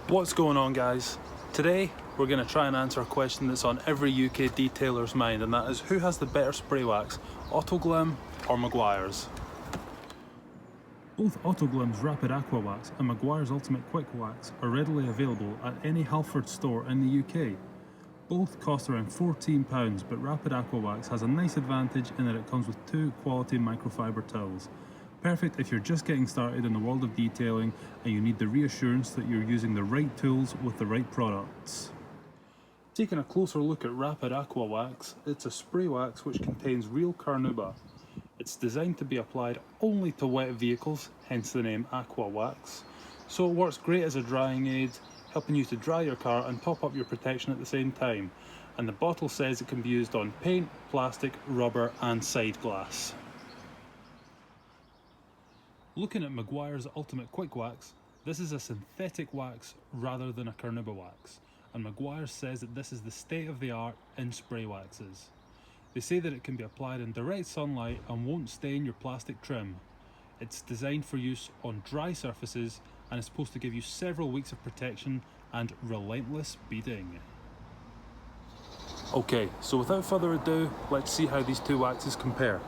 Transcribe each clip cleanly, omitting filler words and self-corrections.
What's going on, guys? Today we're going to try and answer a question that's on every UK detailer's mind, and that is, who has the better spray wax, Autoglym or Meguiars? Both Autoglym's Rapid Aqua Wax and Meguiar's Ultimate Quik Wax are readily available at any Halfords store in the UK. Both cost around £14, but Rapid Aqua Wax has a nice advantage in that it comes with two quality microfiber towels. Perfect if you're just getting started in the world of detailing and you need the reassurance that you're using the right tools with the right products. Taking a closer look at Rapid Aqua Wax, it's a spray wax which contains real carnauba. It's designed to be applied only to wet vehicles, hence the name Aqua Wax. So it works great as a drying aid, helping you to dry your car and top up your protection at the same time. And the bottle says it can be used on paint, plastic, rubber and side glass. Looking at Meguiar's Ultimate Quik Wax, this is a synthetic wax rather than a carnauba wax, and Meguiar says that this is the state of the art in spray waxes. They say that it can be applied in direct sunlight and won't stain your plastic trim. It's designed for use on dry surfaces and is supposed to give you several weeks of protection and relentless beading. Okay, so without further ado, let's see how these two waxes compare.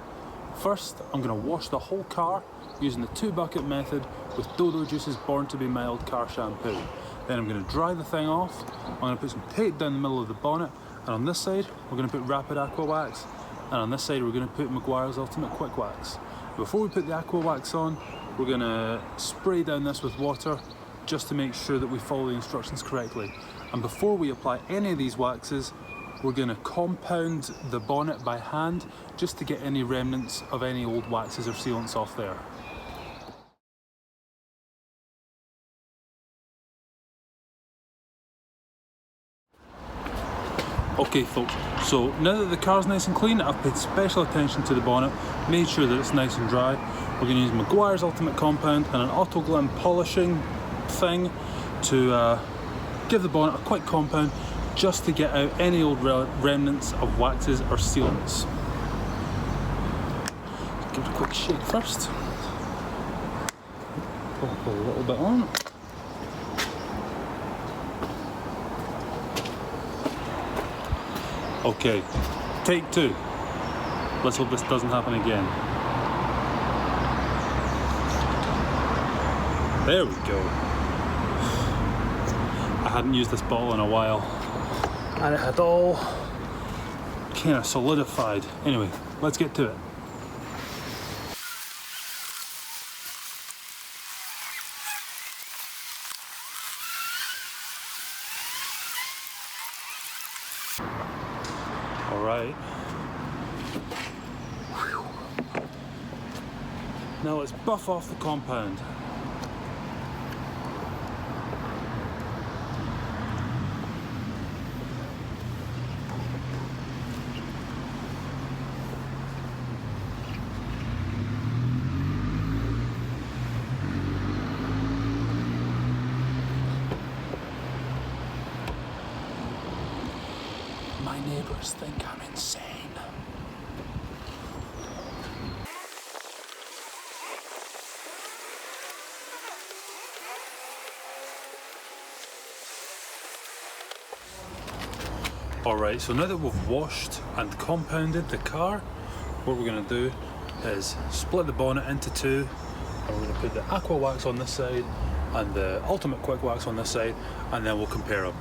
First, I'm going to wash the whole car using the 2-bucket method with Dodo Juice's Born to be Mild car shampoo. Then I'm going to dry the thing off. I'm going to put some tape down the middle of the bonnet, and on this side we're going to put Rapid Aqua Wax, and on this side we're going to put Meguiar's Ultimate Quik Wax. Before we put the Aqua Wax on, we're going to spray down this with water just to make sure that we follow the instructions correctly. And before we apply any of these waxes, we're going to compound the bonnet by hand just to get any remnants of any old waxes or sealants off there. Okay folks, so now that the car's nice and clean, I've paid special attention to the bonnet, made sure that it's nice and dry. We're going to use Meguiar's Ultimate Compound and an Autoglym polishing thing to give the bonnet a quick compound just to get out any old remnants of waxes or sealants. Give it a quick shake first. Pop a little bit on. Okay, take two. Let's hope this doesn't happen again. There we go. I hadn't used this bottle in a while, and it had all kind of solidified. Anyway, let's get to it. Alright. Now let's buff off the compound. My neighbours think I'm insane. Alright, so now that we've washed and compounded the car, what we're going to do is split the bonnet into two, and we're going to put the Aqua Wax on this side and the Ultimate Quik Wax on this side, and then we'll compare them.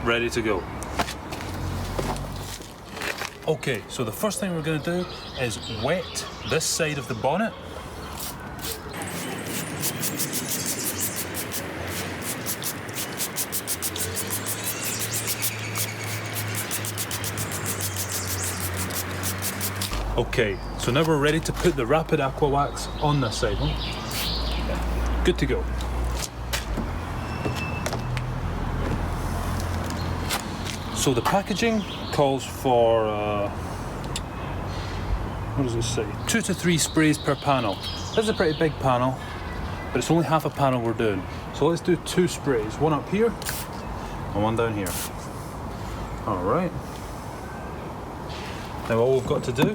Ready to go. Okay, so the first thing we're going to do is wet this side of the bonnet. Okay, so now we're ready to put the Rapid Aqua Wax on this side. Yeah. Good to go. So the packaging calls for, what does it say? 2 to 3 sprays per panel. This is a pretty big panel, but it's only half a panel we're doing. So let's do 2 sprays, one up here and one down here. All right. Now all we've got to do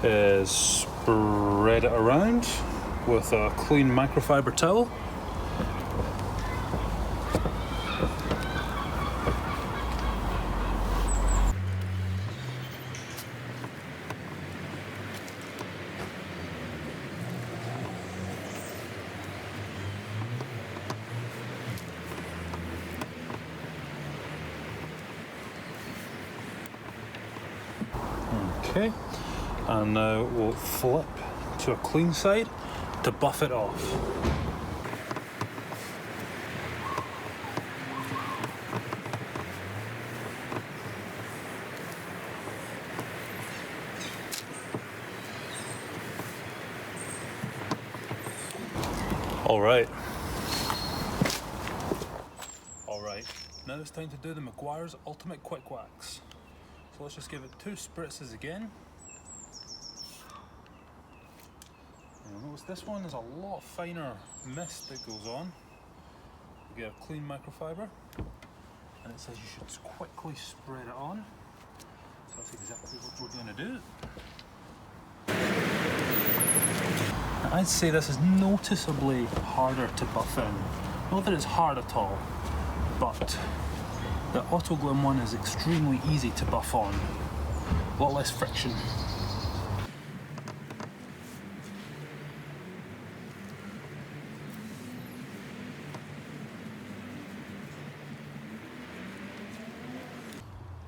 is spread it around with a clean microfiber towel. Okay, and now we'll flip to a clean side to buff it off. Alright, now it's time to do the Meguiar's Ultimate Quik Wax. So let's just give it 2 spritzes again. You'll notice this one is a lot finer mist that goes on. You get a clean microfiber, and it says you should quickly spread it on. So that's exactly what we're going to do. Now, I'd say this is noticeably harder to buff in. Not that it's hard at all, but the Autoglym one is extremely easy to buff on. A lot less friction.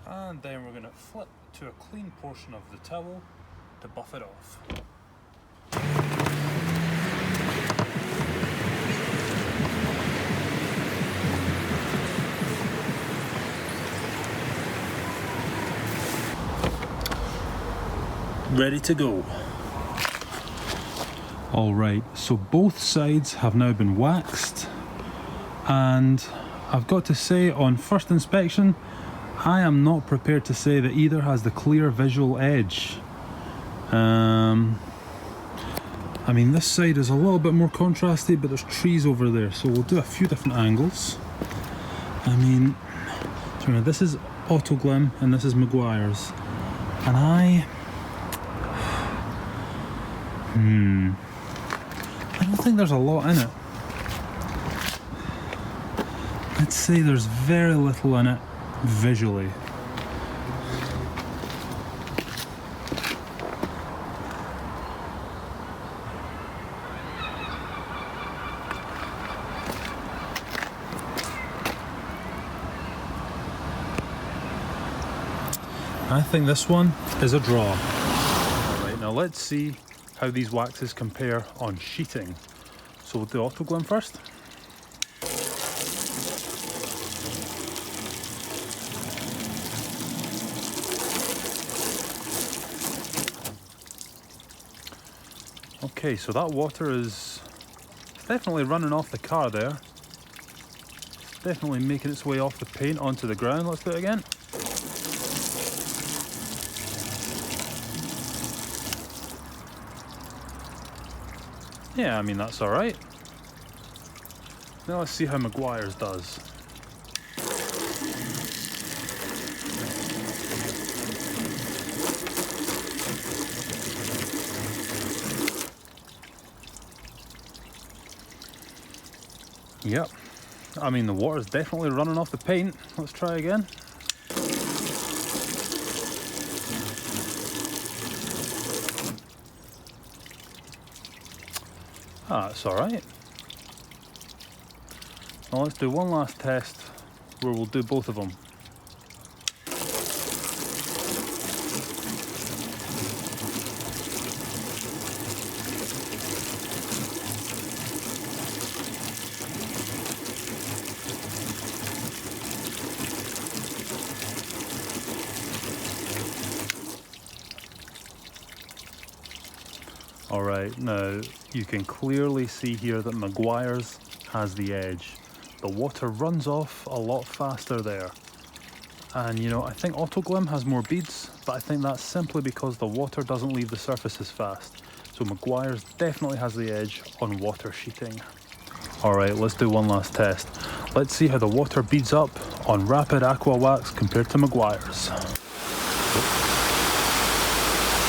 And then we're going to flip to a clean portion of the towel to buff it off. Ready to go. Alright, so both sides have now been waxed, and I've got to say, on first inspection, I am not prepared to say that either has the clear visual edge. I mean, this side is a little bit more contrasty, but there's trees over there, so we'll do a few different angles. I mean, this is Autoglym and this is Meguiar's, and I don't think there's a lot in it. I'd say there's very little in it visually. I think this one is a draw. Alright, now let's see how these waxes compare on sheeting. So we'll do Autoglym first. Okay, so that water is definitely running off the car there. It's definitely making its way off the paint onto the ground. Let's do it again. Yeah, I mean, that's alright. Now let's see how Meguiar's does. Yep, I mean, the water's definitely running off the paint. Let's try again. Ah, it's alright. Now let's do one last test where we'll do both of them. Alright, now you can clearly see here that Meguiar's has the edge. The water runs off a lot faster there. And you know, I think Autoglym has more beads, but I think that's simply because the water doesn't leave the surface as fast. So Meguiar's definitely has the edge on water sheeting. Alright, let's do one last test. Let's see how the water beads up on Rapid Aqua Wax compared to Meguiar's.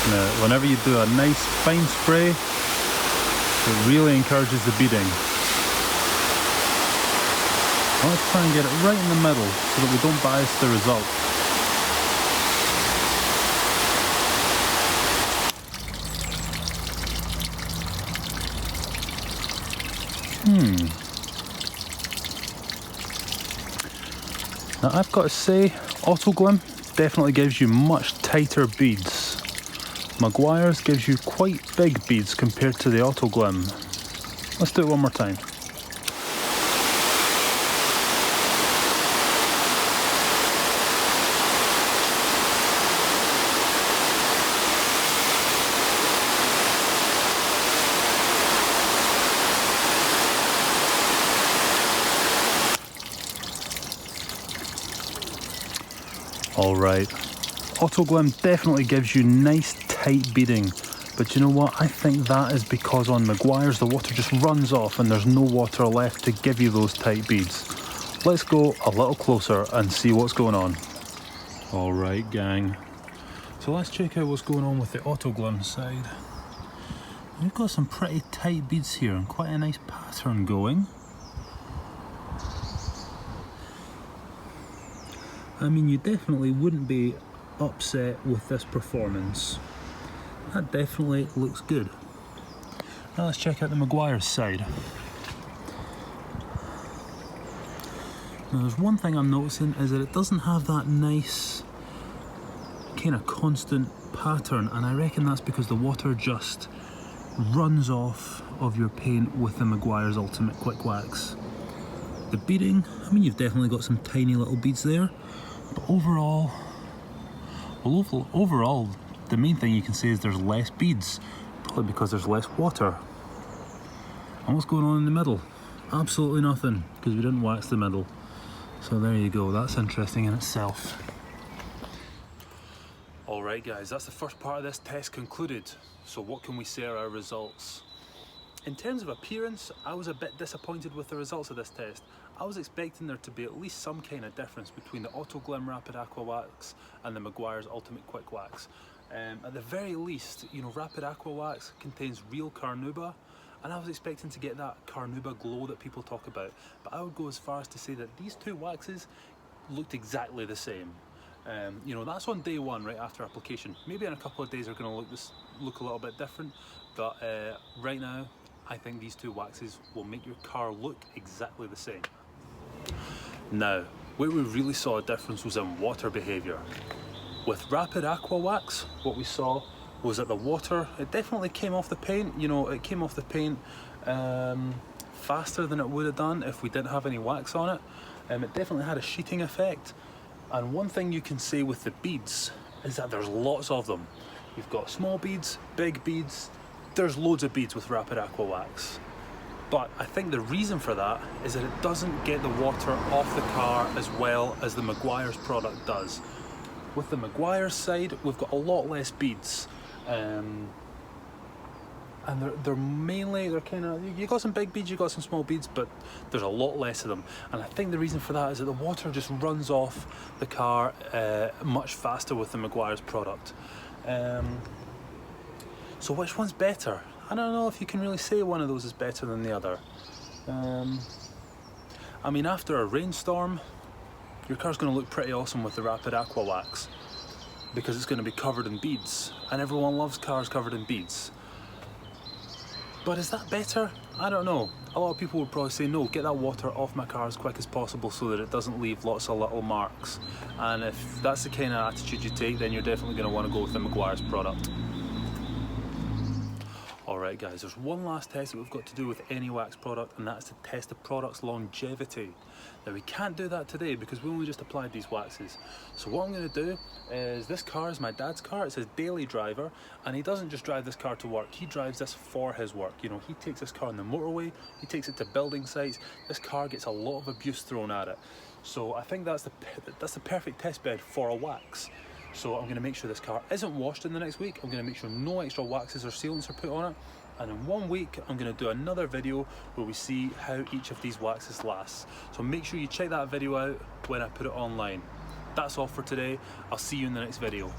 Now, whenever you do a nice fine spray, it really encourages the beading. Let's try and get it right in the middle so that we don't bias the result. Now I've got to say, Autoglym definitely gives you much tighter beads. Meguiar's gives you quite big beads compared to the Autoglym. Let's do it one more time. Alright, Autoglym definitely gives you nice tight beading, but you know what, I think that is because on Meguiar's the water just runs off and there's no water left to give you those tight beads. Let's go a little closer and see what's going on. Alright gang, so let's check out what's going on with the Autoglym side. We've got some pretty tight beads here and quite a nice pattern going. I mean, you definitely wouldn't be upset with this performance. That definitely looks good. Now let's check out the Meguiar's side. Now there's one thing I'm noticing is that it doesn't have that nice kind of constant pattern, and I reckon that's because the water just runs off of your paint with the Meguiar's Ultimate Quik Wax. The beading, I mean, you've definitely got some tiny little beads there. But overall, well, overall, the main thing you can say is there's less beads, probably because there's less water. And what's going on in the middle? Absolutely nothing, because we didn't wax the middle. So there you go, that's interesting in itself. Alright guys, that's the first part of this test concluded. So what can we say are our results? In terms of appearance, I was a bit disappointed with the results of this test. I was expecting there to be at least some kind of difference between the Autoglym Rapid Aqua Wax and the Meguiar's Ultimate Quik Wax. At the very least, you know, Rapid Aqua Wax contains real carnauba, and I was expecting to get that carnauba glow that people talk about. But I would go as far as to say that these two waxes looked exactly the same. You know, that's on day one, right after application. Maybe in a couple of days they're going to look a little bit different, but right now, I think these two waxes will make your car look exactly the same. Now, where we really saw a difference was in water behaviour. With Rapid Aqua Wax, what we saw was that the water, it definitely came off the paint. You know, it came off the paint faster than it would have done if we didn't have any wax on it. It definitely had a sheeting effect. And one thing you can say with the beads is that there's lots of them. You've got small beads, big beads, there's loads of beads with Rapid Aqua Wax. But I think the reason for that is that it doesn't get the water off the car as well as the Meguiar's product does. With the Meguiar's side, we've got a lot less beads. And they're mainly, they're kind of, you got some big beads, you got some small beads, but there's a lot less of them. And I think the reason for that is that the water just runs off the car much faster with the Meguiar's product. So which one's better? I don't know if you can really say one of those is better than the other. I mean, after a rainstorm, your car's going to look pretty awesome with the Rapid Aqua Wax because it's going to be covered in beads, and everyone loves cars covered in beads. But is that better? I don't know. A lot of people would probably say, no, get that water off my car as quick as possible so that it doesn't leave lots of little marks. And if that's the kind of attitude you take, then you're definitely going to want to go with the Meguiar's product. Alright guys, there's one last test that we've got to do with any wax product, and that's to test the product's longevity. Now we can't do that today because we only just applied these waxes. So what I'm going to do is, this car is my dad's car, it's his daily driver, and he doesn't just drive this car to work, he drives this for his work. You know, he takes this car on the motorway, he takes it to building sites, this car gets a lot of abuse thrown at it. So I think that's the perfect test bed for a wax. So I'm going to make sure this car isn't washed in the next week. I'm going to make sure no extra waxes or sealants are put on it. And in 1 week, I'm going to do another video where we see how each of these waxes lasts. So make sure you check that video out when I put it online. That's all for today. I'll see you in the next video.